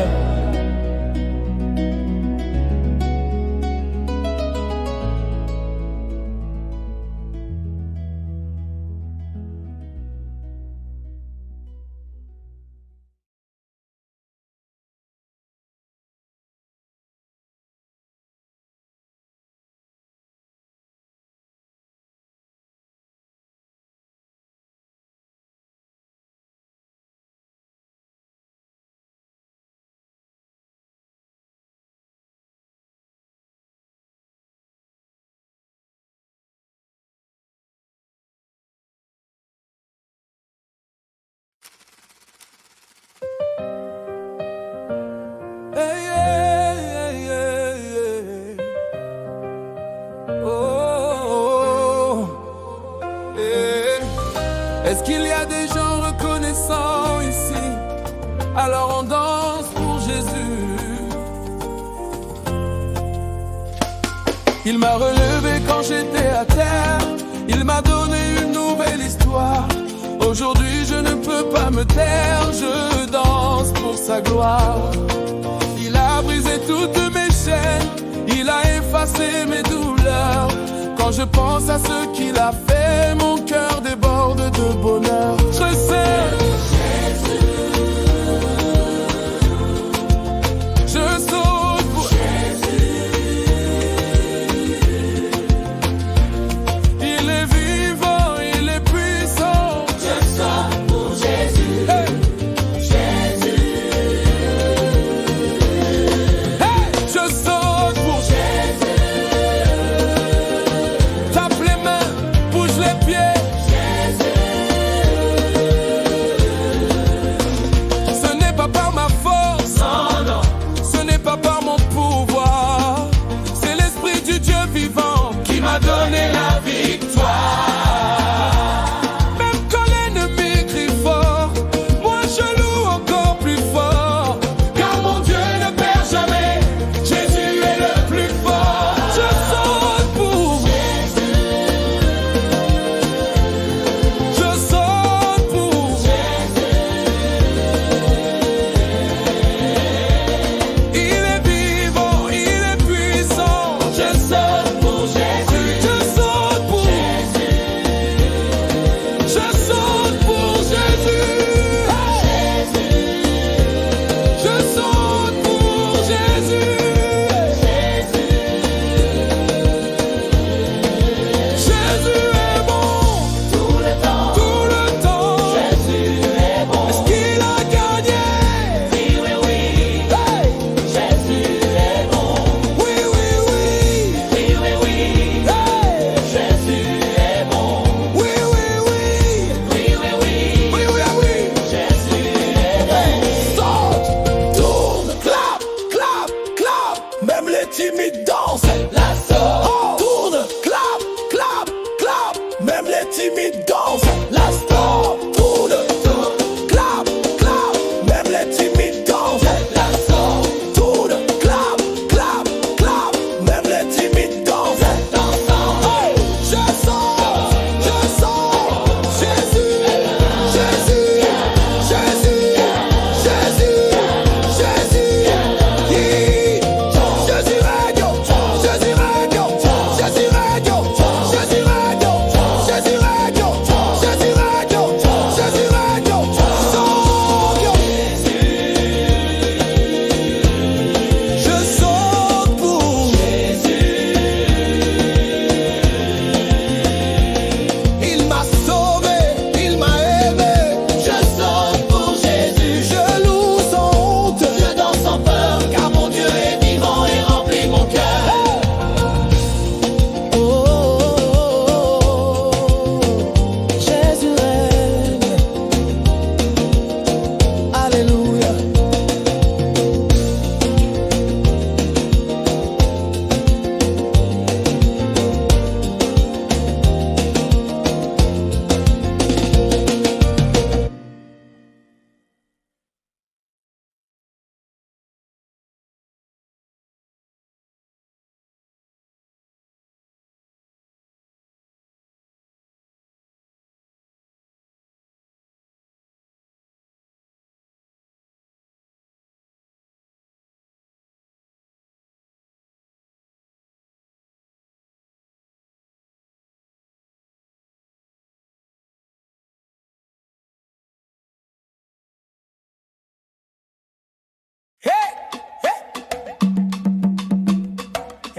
Hey, hey, hey, hey, hey. Oh, oh, oh. Hey. Est-ce qu'il y a des gens reconnaissants ici? Alors on danse pour Jésus. Il m'a relevé quand j'étais à terre. Il m'a donné une nouvelle histoire. Aujourd'hui je ne peux pas me taire. Je danse pour sa gloire. Il a brisé toutes mes chaînes, il a effacé mes douleurs. Quand je pense à ce qu'il a fait, mon cœur déborde de bonheur. Je sais, je saute pour Jésus. Il est vivant, il est puissant. Je saute pour Jésus. Hey. Je saute pour Jésus. Tape les mains, bouge les pieds. Jésus.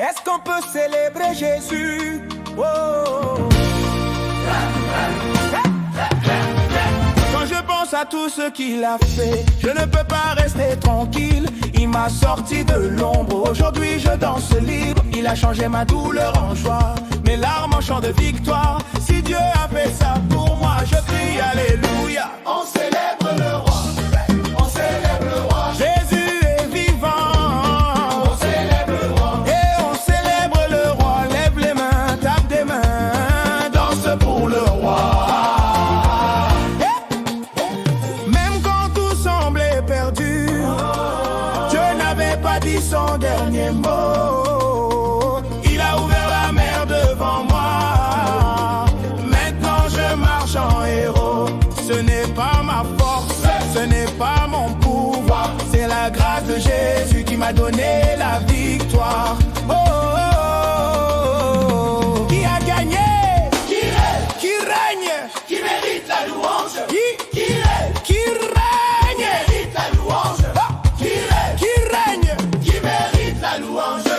Est-ce qu'on peut célébrer Jésus? Oh. Quand je pense à tout ce qu'il a fait, je ne peux pas rester tranquille. Il m'a sorti de l'ombre, aujourd'hui je danse libre. Il a changé ma douleur en joie, mes larmes en chant de victoire. Si Dieu a fait ça pour moi, je crie Alléluia. On célèbre le roi, on célèbre le roi. Jésus est vivant, on célèbre le roi. et on célèbre le roi. Lève les mains, tape des mains, danse pour le roi. Même quand tout semblait perdu, Dieu n'avait pas dit son dernier mot. Il a ouvert la mer devant moi. Maintenant je marche en héros. Ce n'est pas ma force, ce n'est pas mon pouvoir. C'est la grâce de Jésus qui m'a donné la victoire. Oh, oh, oh, oh. Qui a gagné? Qui règne? Qui mérite la louange? Qui règne? Qui règne? Mérite la louange? Qui règne? Qui règne? Qui mérite la louange?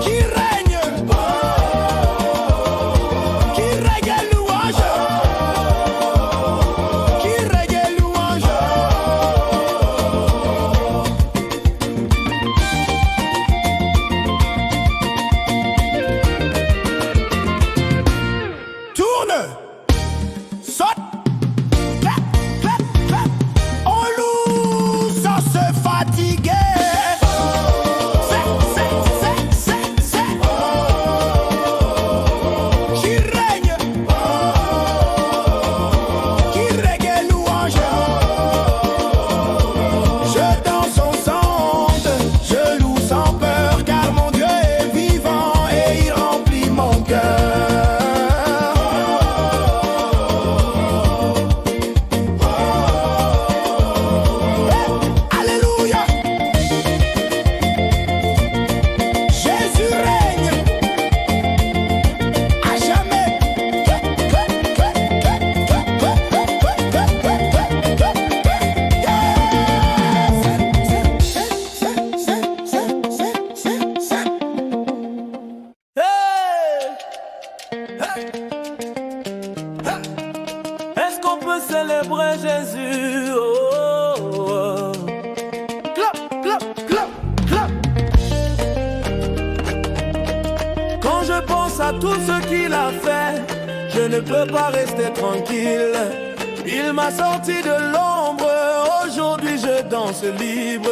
Qui règne? Qui règne louange? Qui règne louange? Tourne, saute, clap, clap, clap. On loue sans se fatiguer. Qui règne? Qui règne louange? Je danse en sonde, je loue sans peur, car mon Dieu est vivant et il remplit mon cœur. Alléluia. Jésus règne à jamais. Est-ce qu'on peut célébrer Jésus? Oh, oh, oh. Clap, clap, clap, clap. Quand je pense à tout ce qu'il a fait, je ne peux pas rester tranquille. Il m'a sorti de l'ombre, aujourd'hui je danse libre.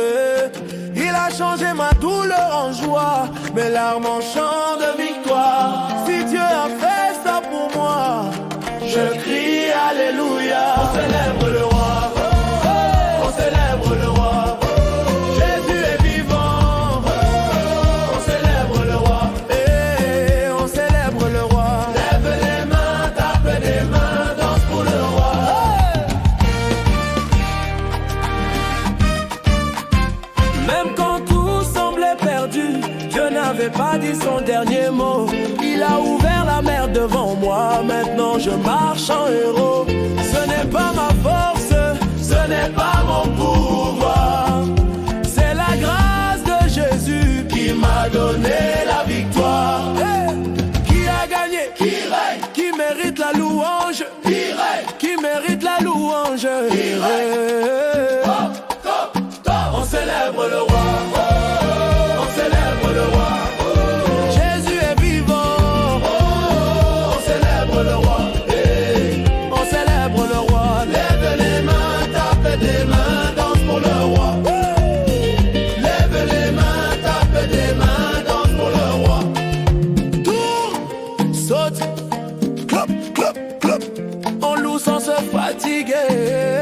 Il a changé ma douleur en joie, mes larmes en chant de victoire. Si Dieu a fait ça pour moi, je crie Alléluia. On célèbre le roi, on célèbre le roi. Jésus est vivant, On célèbre le roi. et on célèbre le roi. Lève les mains, tape des mains, danse pour le roi. Même quand tout semblait perdu, Dieu n'avait pas dit son dernier mot. Il a ouvert la mer devant moi, maintenant je marche en héros. Ce n'est pas ma force, ce n'est pas mon pouvoir. C'est la grâce de Jésus qui m'a donné la victoire. Qui a gagné? Qui règne? Qui mérite la louange? Qui règne? Qui mérite la louange? On célèbre le roi, on célèbre le roi. Jésus est vivant, On célèbre le roi. on célèbre le roi. Lève les mains, tape des mains, danse pour le roi. Lève les mains, tape des mains, danse pour le roi. Tourne, saute, clop, clop, clop. On loue sans se fatiguer.